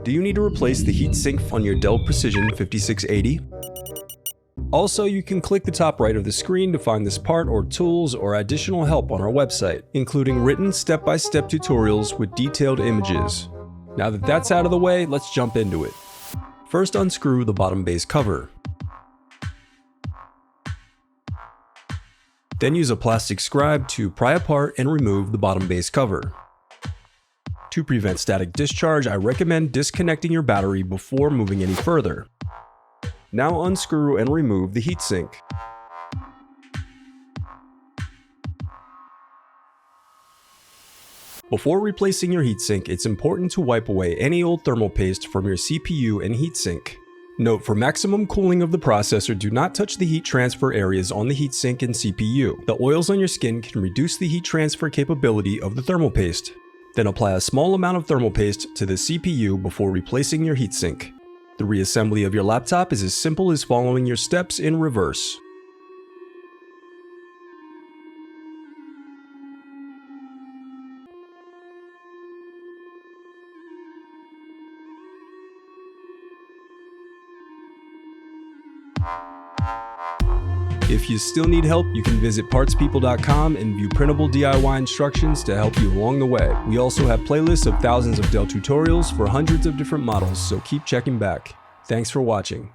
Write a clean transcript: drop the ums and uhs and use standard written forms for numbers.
Do you need to replace the heatsink on your Dell Precision 5680? Also, you can click the top right of the screen to find this part or tools or additional help on our website, including written step-by-step tutorials with detailed images. Now that that's out of the way, let's jump into it. First, unscrew the bottom base cover. Then use a plastic scribe to pry apart and remove the bottom base cover. To prevent static discharge, I recommend disconnecting your battery before moving any further. Now unscrew and remove the heatsink. Before replacing your heatsink, it's important to wipe away any old thermal paste from your CPU and heatsink. Note, for maximum cooling of the processor, do not touch the heat transfer areas on the heatsink and CPU. The oils on your skin can reduce the heat transfer capability of the thermal paste. Then apply a small amount of thermal paste to the CPU before replacing your heatsink. The reassembly of your laptop is as simple as following your steps in reverse. If you still need help, you can visit partspeople.com and view printable DIY instructions to help you along the way. We also have playlists of thousands of Dell tutorials for hundreds of different models, so keep checking back. Thanks for watching.